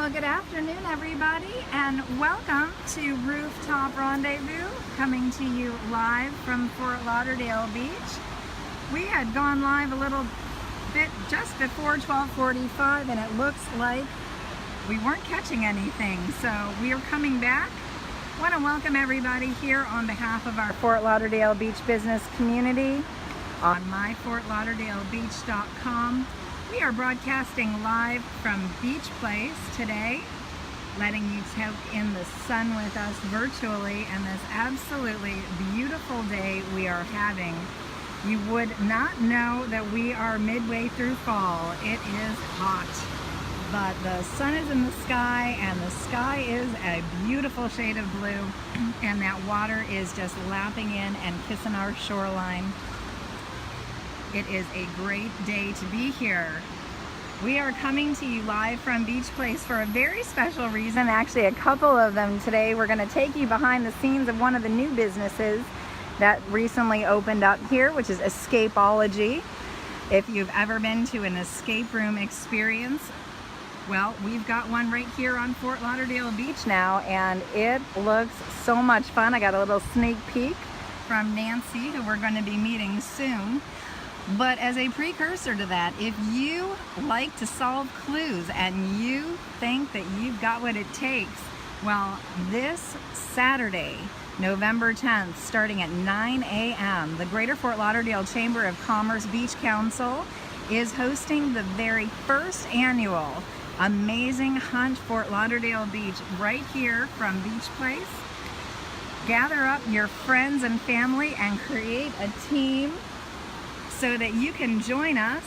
Well, good afternoon, everybody, and welcome to Rooftop Rendezvous, coming to you live from Fort Lauderdale Beach. We had gone live a little bit just before 12:45, and it looks like we weren't catching anything, so we are coming back. I want to welcome everybody here on behalf of our Fort Lauderdale Beach business community on MyFortLauderdaleBeach.com. We are broadcasting live from Beach Place today, letting you soak in the sun with us virtually and this absolutely beautiful day we are having. You would not know that we are midway through fall. It is hot, but the sun is in the sky and the sky is a beautiful shade of blue, and that water is just lapping in and kissing our shoreline. It is a great day to be here. We are coming to you live from Beach Place for a very special reason, actually a couple of them today. We're going to take you behind the scenes of one of the new businesses that recently opened up here, which is Escapology. If you've ever been to an escape room experience, well, we've got one right here on Fort Lauderdale Beach now, and it looks so much fun. I got a little sneak peek from Nancy, who we're going to be meeting soon. But as a precursor to that, if you like to solve clues and you think that you've got what it takes, well, this Saturday, November 10th, starting at 9 a.m., the Greater Fort Lauderdale Chamber of Commerce Beach Council is hosting the very first annual Amazing Hunt Fort Lauderdale Beach right here from Beach Place. Gather up your friends and family and create a team so that you can join us.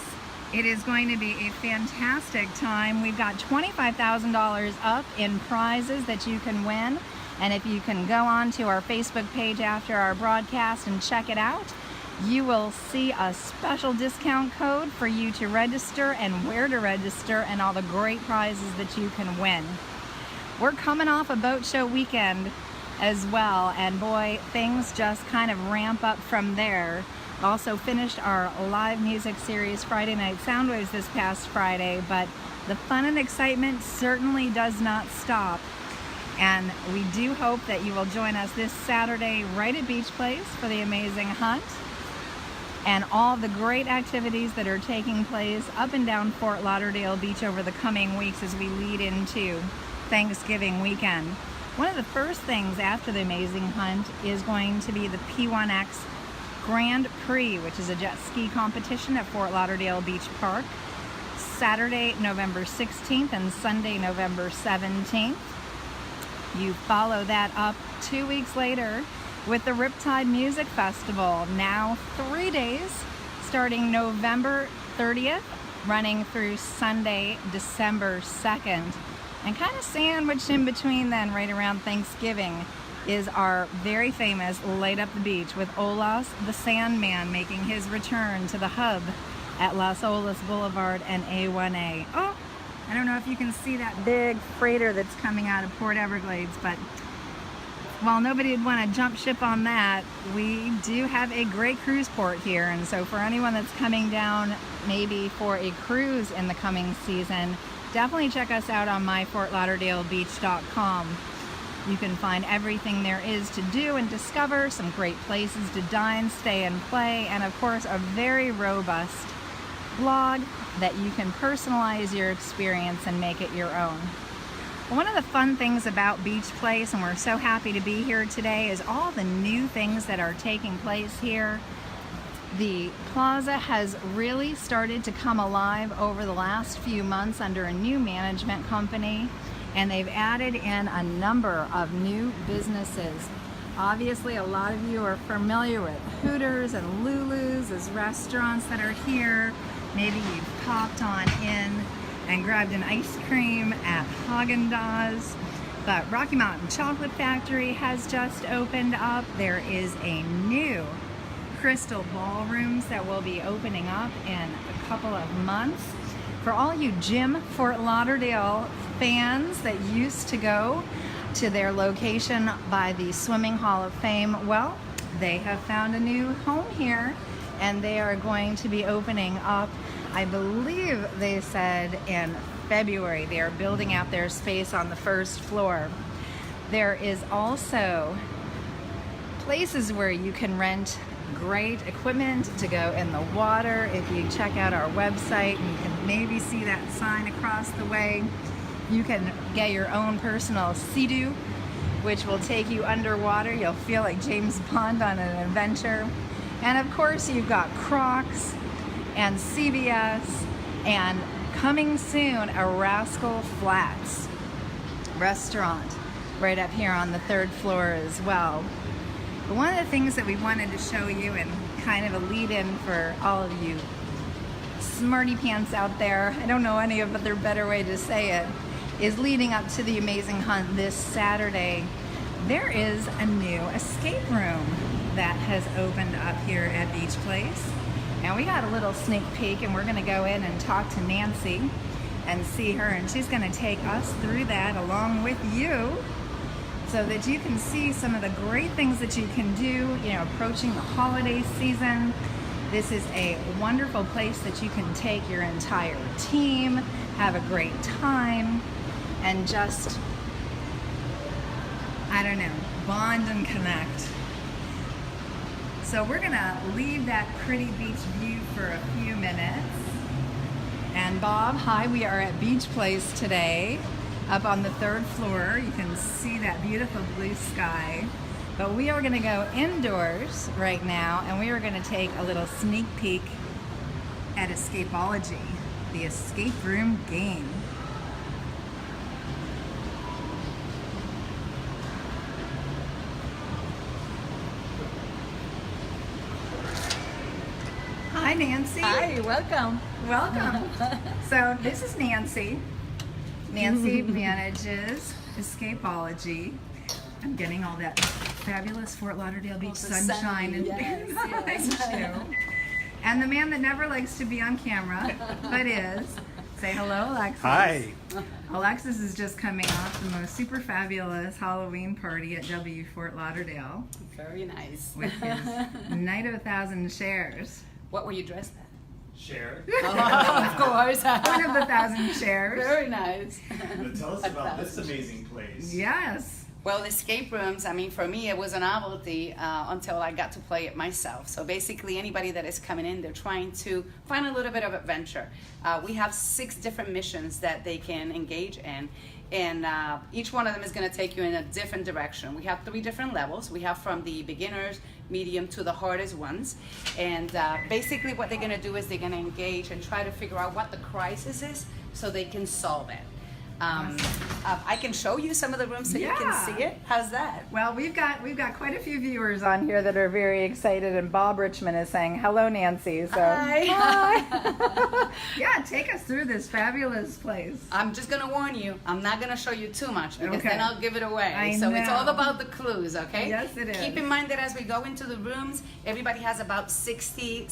It is going to be a fantastic time. We've got $25,000 up in prizes that you can win. And if you can go on to our Facebook page after our broadcast and check it out, you will see a special discount code for you to register and where to register and all the great prizes that you can win. We're coming off a boat show weekend as well, and boy, things just kind of ramp up from there. Also finished our live music series Friday Night Soundwaves this past Friday, but the fun and excitement certainly does not stop. And we do hope that you will join us this Saturday right at Beach Place for the Amazing Hunt and all the great activities that are taking place up and down Fort Lauderdale Beach over the coming weeks as we lead into Thanksgiving weekend. One of the first things after the Amazing Hunt is going to be the P1X Grand Prix, which is a jet ski competition at Fort Lauderdale Beach Park, Saturday, November 16th and Sunday, November 17th. You follow that up 2 weeks later with the Riptide Music Festival, now 3 days, starting November 30th, running through Sunday, December 2nd. And kind of sandwiched in between then, right around Thanksgiving, is our very famous Light Up the Beach with Olas the Sandman making his return to the hub at Las Olas Boulevard and A1A. Oh, I don't know if you can see that big freighter that's coming out of Port Everglades, but while nobody would want to jump ship on that, we do have a great cruise port here, and so for anyone that's coming down maybe for a cruise in the coming season, definitely check us out on MyFortLauderdaleBeach.com. You can find everything there is to do and discover, some great places to dine, stay, and play, and of course a very robust blog that you can personalize your experience and make it your own. One of the fun things about Beach Place, and we're so happy to be here today, is all the new things that are taking place here. The plaza has really started to come alive over the last few months under a new management company, and they've added in a number of new businesses. Obviously, a lot of you are familiar with Hooters and Lulu's as restaurants that are here. Maybe you've popped on in and grabbed an ice cream at Haagen-Dazs. But Rocky Mountain Chocolate Factory has just opened up. There is a new Crystal Ballrooms that will be opening up in a couple of months. For all you Jim Fort Lauderdale fans that used to go to their location by the Swimming Hall of Fame, well, they have found a new home here, and they are going to be opening up I believe they said in February. They are building out their space on the first floor. There is also places where you can rent great equipment to go in the water. If you check out our website, and you can maybe see that sign across the way, you can get your own personal Sea-Doo, which will take you underwater. You'll feel like James Bond on an adventure. And of course, you've got Crocs and CVS, and coming soon, a Rascal Flatts restaurant right up here on the third floor as well. But one of the things that we wanted to show you, and kind of a lead-in for all of you smarty pants out there, I don't know any other better way to say it, is leading up to the amazing hunt this Saturday. There is a new escape room that has opened up here at Beach Place. And we got a little sneak peek, and we're gonna go in and talk to Nancy and see her, and she's gonna take us through that along with you, so that you can see some of the great things that you can do, you know, approaching the holiday season. This is a wonderful place that you can take your entire team, have a great time, and just, I don't know, bond and connect. So we're gonna leave that pretty beach view for a few minutes. And Bob, hi, we are at Beach Place today, up on the third floor. You can see that beautiful blue sky. But we are gonna go indoors right now, and we are gonna take a little sneak peek at Escapology, the escape room game. Hi, Nancy. Hi, welcome. Welcome. So this is Nancy. Nancy manages Escapology. I'm getting all that fabulous Fort Lauderdale Beach sunshine and behind you. And the man that never likes to be on camera, but is. Say hello, Alexis. Hi. Alexis is just coming off the most super fabulous Halloween party at W Fort Lauderdale Very nice. with his Night of 1,000 Shares. What were you dressed at? Share. Of course. One of the 1,000 shares. Very nice. Tell us about this amazing place. Yes. Well, escape rooms, I mean, for me, it was a novelty until I got to play it myself. So basically, anybody that is coming in, they're trying to find a little bit of adventure. We have 6 different missions that they can engage in. And each one of them is going to take you in a different direction. We have 3 different levels. We have from the beginners, medium to the hardest ones. And basically what they're going to do is they're going to engage and try to figure out what the crisis is so they can solve it. I can show you some of the rooms so you can see it. How's that? Well, we've got quite a few viewers on here that are very excited, and Bob Richmond is saying hello, Nancy. So Hi. yeah, take us through this fabulous place. I'm just gonna warn you, I'm not gonna show you too much because Okay. then I'll give it away. I So it's all know. about the clues, okay? Yes, it is. Keep in mind that as we go into the rooms, everybody has about 60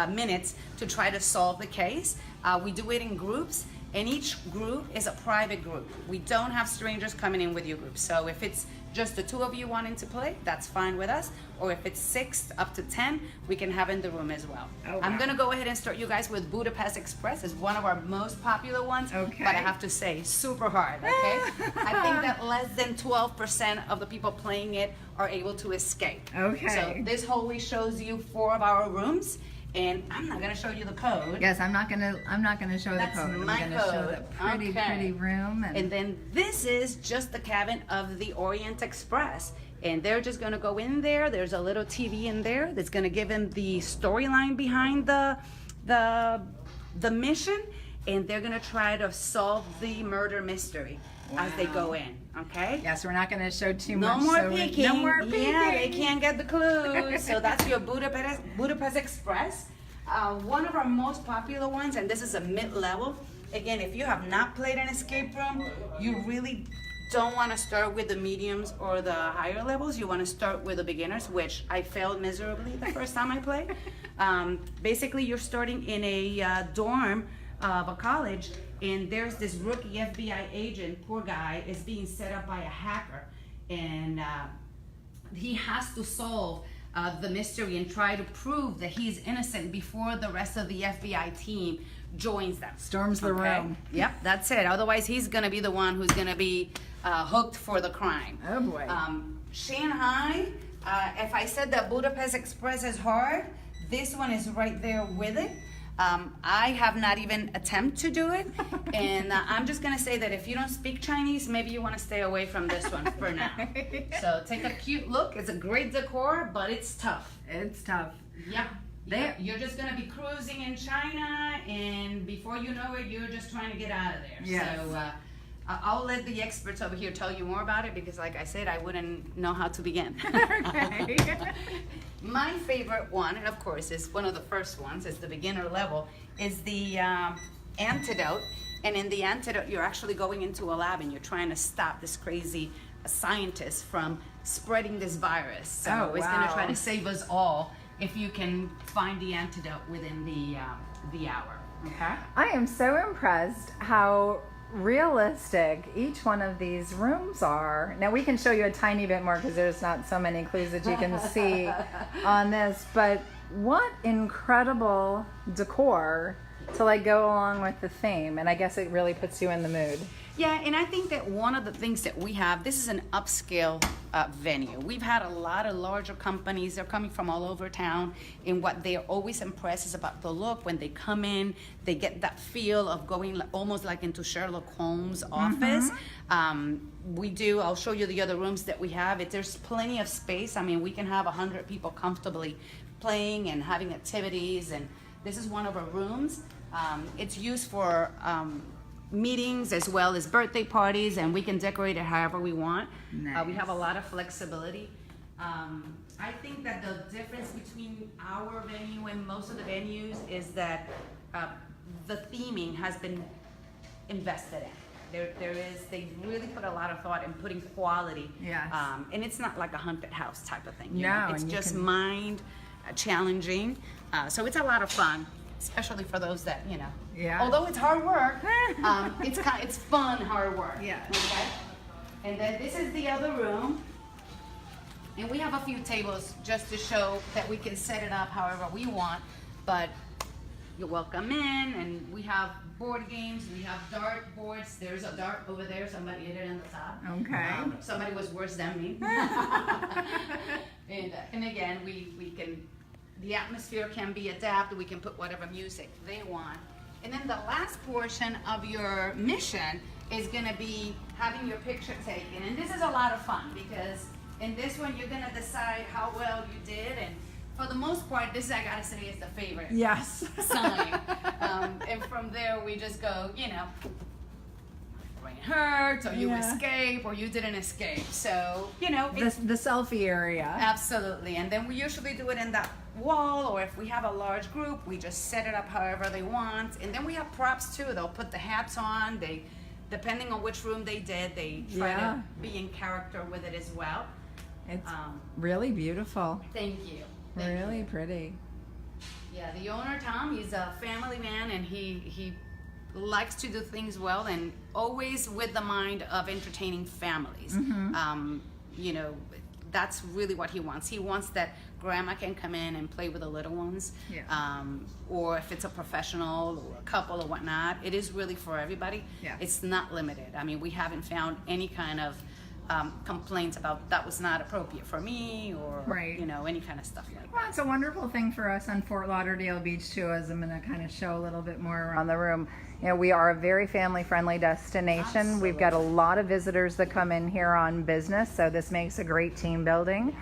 minutes to try to solve the case. We do it in groups, and each group is a private group. We don't have strangers coming in with your group. So if it's just the 2 of you wanting to play, that's fine with us. Or if it's 6 up to 10, we can have in the room as well. Oh, wow. I'm gonna go ahead and start you guys with Budapest Express. It's one of our most popular ones. Okay. But I have to say, super hard, okay? I think that less than 12% of the people playing it are able to escape. Okay. So this hallway shows you 4 of our rooms. And I'm not gonna show you the code. Yes, I'm not gonna show the That's code. my I'm gonna show code. the pretty room. And then this is just the cabin of the Orient Express. And they're just gonna go in there. There's a little TV in there that's gonna give them the storyline behind the mission. And they're gonna try to solve the murder mystery as they go in, okay? Yes, we're not gonna show too No much. more so peeking. No more peeking. Yeah, they can't get the clues. So that's your Budapest Express. One of our most popular ones, and this is a mid-level. Again, if you have not played an escape room, you really don't want to start with the mediums or the higher levels. You want to start with the beginners, which I failed miserably the first time I played. Basically, you're starting in a dorm of a college, and there's this rookie FBI agent, poor guy, is being set up by a hacker, and he has to solve the mystery and try to prove that he's innocent before the rest of the FBI team joins them. Storms the room. Yep, that's it. Otherwise, he's gonna be the one who's gonna be hooked for the crime. Oh boy. Shanghai, if I said that Budapest Express is hard, this one is right there with it. I have not even attempted to do it, and I'm just gonna say that if you don't speak Chinese, maybe you wanna stay away from this one for now. So take a cute look. It's a great decor, but it's tough. It's tough. Yeah. Yeah. You're just gonna be cruising in China, and before you know it, you're just trying to get out of there. Yes. So I'll let the experts over here tell you more about it, because like I said, I wouldn't know how to begin. Okay. My favorite one, and of course is one of the first ones, is the beginner level, is the antidote. And in the antidote, you're actually going into a lab and you're trying to stop this crazy scientist from spreading this virus. So Oh, it's gonna try wow. to save us all if you can find the antidote within the hour. Okay. I am so impressed how realistic each one of these rooms are. Now we can show you a tiny bit more because there's not so many clues that you can see on this, but what incredible decor to like go along with the theme, and I guess it really puts you in the mood. Yeah, and I think that one of the things that we have, this is an upscale venue. We've had a lot of larger companies. They're coming from all over town, and what they're always impressed is about the look. When they come in, they get that feel of going almost like into Sherlock Holmes' office. I'll show you the other rooms that we have. There's plenty of space. I mean, we can have 100 people comfortably playing and having activities, and this is one of our rooms. It's used for meetings as well as birthday parties, and we can decorate it however we want. Nice. We have a lot of flexibility. I think that the difference between our venue and most of the venues is that the theming has been invested in. They really put a lot of thought in putting quality. Yes. And it's not like a haunted house type of thing. No, It's and you just can- mind challenging. So it's a lot of fun, especially for those that, Yeah. although it's hard work, it's fun hard work. Yeah. Okay. And then this is the other room, and we have a few tables just to show that we can set it up however we want. But you're welcome in, and we have board games. We have dart boards. There's a dart over there. Somebody hit it in the top. Okay. Somebody was worse than me. and again, we can. The atmosphere can be adapted. We can put whatever music they want. And then the last portion of your mission is going to be having your picture taken. And this is a lot of fun, because in this one you're going to decide how well you did. And for the most part, this, I got to say, is the favorite Yes. sign. And from there we just go, brain hurt, or you Yeah. escape, or you didn't escape. So, it's The selfie area. absolutely. And then we usually do it in that wall, or if we have a large group, we just set it up however they want. And then we have props too. They'll put the hats on. Depending on which room they did, they try Yeah. to be in character with it as well. It's really beautiful. Thank you. Thank Really you. pretty. Yeah, the owner, Tom, he's a family man, and he likes to do things well, and always with the mind of entertaining families. That's really what he wants. He wants that grandma can come in and play with the little ones. Yeah. Or if it's a professional or a couple or whatnot, it is really for everybody. Yeah. It's not limited. I mean, we haven't found any kind of complaints about that was not appropriate for me, or Right. any kind of stuff like Well, that. it's a wonderful thing for us on Fort Lauderdale Beach too, as I'm going to kind of show a little bit more around the room. We are a very family-friendly destination. We've got a lot of visitors that come in here on business, so this makes a great team building.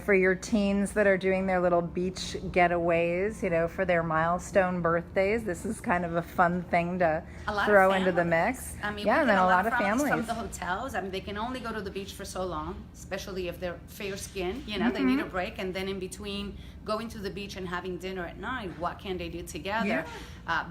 For your teens that are doing their little beach getaways, for their milestone birthdays, this is kind of a fun thing to A lot throw of into the families. mix. I mean, yeah, we and get then a lot of from families. the hotels. I mean, they can only go to the beach for so long, especially if they're fair skinned. They need a break, and then in between going to the beach and having dinner at night, what can they do together?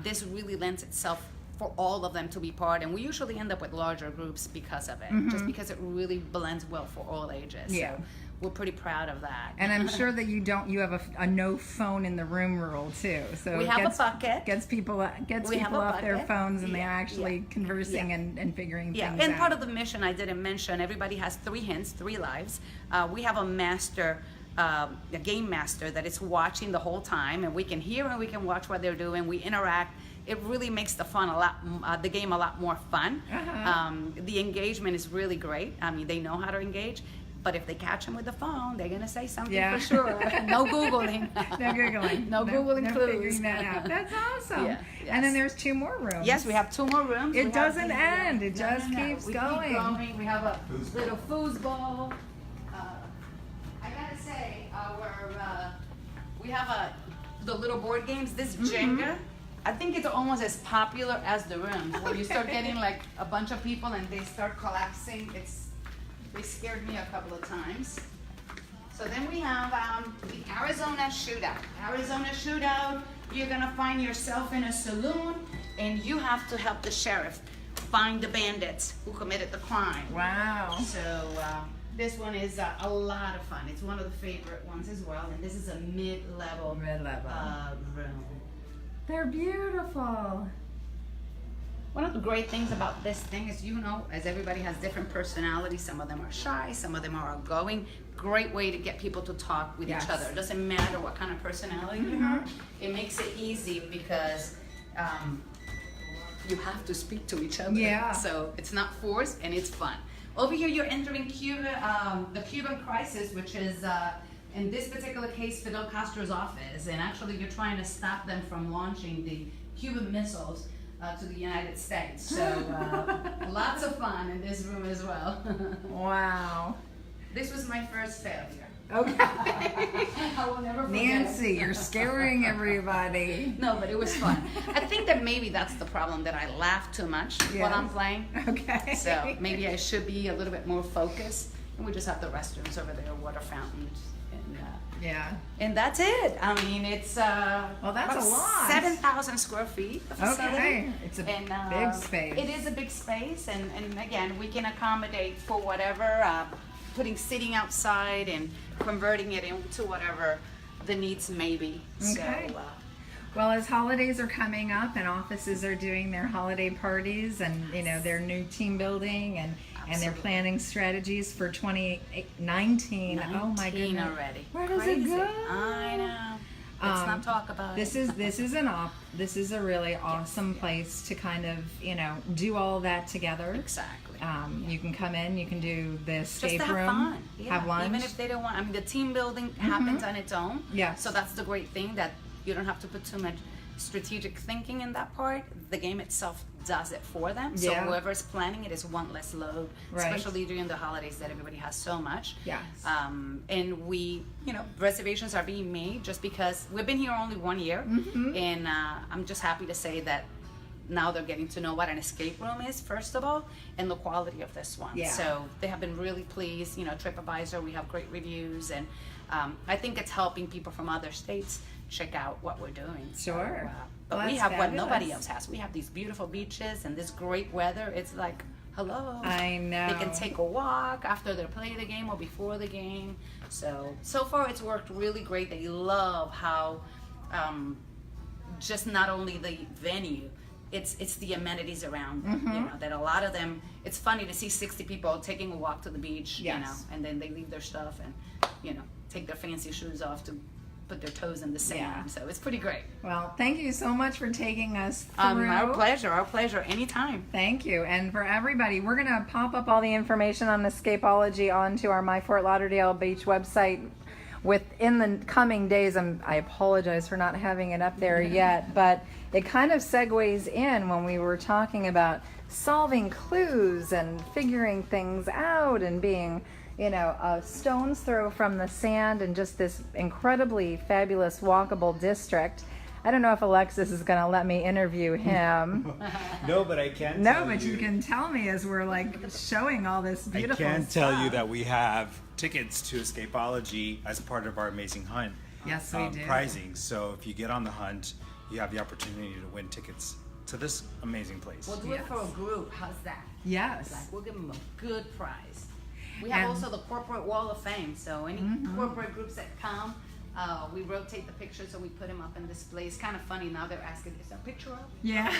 This really lends itself for all of them to be part, and we usually end up with larger groups because of it, just because it really blends well for all ages. Yeah. So we're pretty proud of that. And I'm sure that you have a no phone in the room rule too. So We it have a gets, bucket. Gets people We have people a off their bucket. phones, and they're Yeah, actually yeah, conversing yeah. and figuring Yeah, things and out. part of the mission I didn't mention, everybody has 3 hints, 3 lives. We have a master, a game master that is watching the whole time, and we can hear and we can watch what they're doing. We interact it really makes the fun a lot, the game a lot more fun. The engagement is really great. I mean, they know how to engage. But if they catch them with the phone, they're gonna say something for sure. No Googling. No Googling. No Googling no clues. Figuring that out. That's awesome. Yeah, yes. And then there's 2 more rooms. Yes, we have 2 more rooms. It doesn't end. It just keeps we going. Keep going. We have a little foosball. I gotta say, we have the little board games. This Jenga, I think it's almost as popular as the rooms. When you start getting like a bunch of people and they start collapsing, they scared me a couple of times. So then we have the Arizona Shootout. Arizona Shootout, you're gonna find yourself in a saloon and you have to help the sheriff find the bandits who committed the crime. Wow. So this one is a lot of fun. It's one of the favorite ones as well. And this is a mid-level room. They're beautiful. One of the great things about this thing is, you know, as everybody has different personalities, some of them are shy, some of them are outgoing. Great way to get people to talk with each other. It doesn't matter what kind of personality you are. It makes it easy because you have to speak to each other. Yeah. So it's not forced and it's fun. Over here you're entering Cuba, the Cuban crisis, which is in this particular case Fidel Castro's office, and actually you're trying to stop them from launching the Cuban missiles to the United States. So lots of fun in this room as well. Wow. This was my first failure. Okay. I will never forget. Nancy, you're scaring everybody. No, but it was fun. I think that maybe that's the problem, that I laugh too much while I'm playing. Okay. So maybe I should be a little bit more focused. And we just have the restrooms over there, water fountains, and that's it. I mean, it's well, that's a lot. 7,000 square feet of facility. Okay, it's a big space. It is a big space, and again, we can accommodate for whatever, putting seating outside and converting it into whatever the needs may be. Okay. So, well, as holidays are coming up and offices are doing their holiday parties and their new team building and they're planning strategies for 2019. Oh my goodness! Already. Where does it go? I know. Let's not talk about this it. This is a really awesome place to kind of do all that together. Exactly. You can come in, you can do the escape just to have room, fun. Yeah. have lunch. Even if they don't want, I mean, the team building happens on its own. Yeah. So that's the great thing, that you don't have to put too much strategic thinking in that part. The game itself does it for them. So whoever's planning it is one less load, especially during the holidays that everybody has so much. Yes. And we, reservations are being made just because we've been here only 1 year, and I'm just happy to say that now they're getting to know what an escape room is, first of all, and the quality of this one. Yeah. So they have been really pleased. TripAdvisor, we have great reviews, and I think it's helping people from other states check out what we're doing. Sure. So, but Well, we that's have what fabulous. nobody else has. We have these beautiful beaches and this great weather. It's like, hello. I know. They can take a walk after they play the game or before the game. So far it's worked really great. They love how just not only the venue, it's the amenities around, that a lot of them, it's funny to see 60 people taking a walk to the beach, and then they leave their stuff and, take their fancy shoes off to put their toes in the sand. Yeah. So it's pretty great. Well, thank you so much for taking us through. Our pleasure, anytime. Thank you. And for everybody, we're going to pop up all the information on Escapology onto our My Fort Lauderdale Beach website within the coming days. I apologize for not having it up there yet, but it kind of segues in when we were talking about solving clues and figuring things out and being a stone's throw from the sand and just this incredibly fabulous walkable district. I don't know if Alexis is going to let me interview him. No, but I can No, tell but you can tell me as we're showing all this beautiful I can stuff. tell you that we have tickets to Escapology as part of our amazing hunt. Yes, we do. Prizing. So if you get on the hunt, you have the opportunity to win tickets to this amazing place. We'll do it for a group. How's that? Yes. We'll give them a good prize. We have also the Corporate Wall of Fame. So any corporate groups that come, we rotate the pictures, so we put them up in display. It's kind of funny now. They're asking, is that a picture up? Yeah.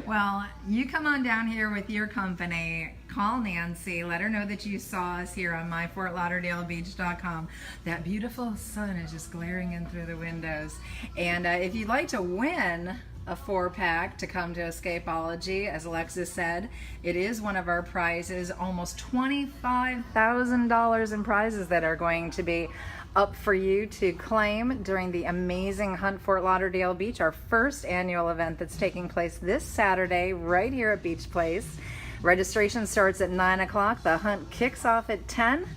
Well, you come on down here with your company, call Nancy. Let her know that you saw us here on MyFortLauderdaleBeach.com. That beautiful sun is just glaring in through the windows. And if you'd like to win a 4-pack to come to Escapology, as Alexis said, it is one of our prizes. Almost $25,000 in prizes that are going to be up for you to claim during the amazing Hunt Fort Lauderdale Beach, our first annual event that's taking place this Saturday right here at Beach Place. Registration starts at 9 o'clock. The hunt kicks off at 10.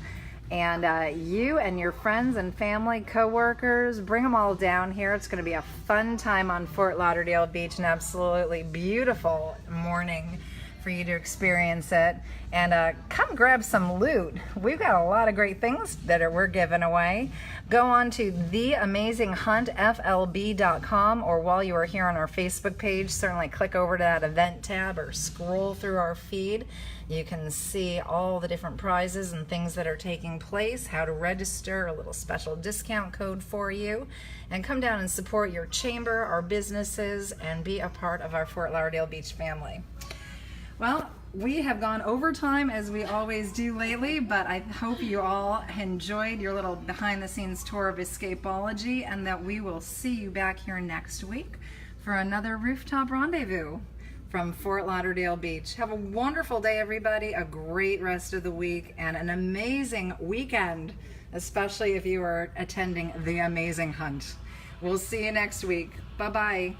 And you and your friends and family, co-workers, bring them all down here. It's going to be a fun time on Fort Lauderdale Beach, an absolutely beautiful morning for you to experience it. And come grab some loot. We've got a lot of great things that we're giving away. Go on to theamazinghuntflb.com, or while you are here on our Facebook page, certainly click over to that event tab or scroll through our feed. You can see all the different prizes and things that are taking place, how to register, a little special discount code for you, and come down and support your chamber, our businesses, and be a part of our Fort Lauderdale Beach family. Well, we have gone overtime as we always do lately, but I hope you all enjoyed your little behind-the-scenes tour of Escapology, and that we will see you back here next week for another Rooftop Rendezvous from Fort Lauderdale Beach. Have a wonderful day, everybody, a great rest of the week, and an amazing weekend, especially if you are attending the amazing hunt. We'll see you next week. Bye-bye.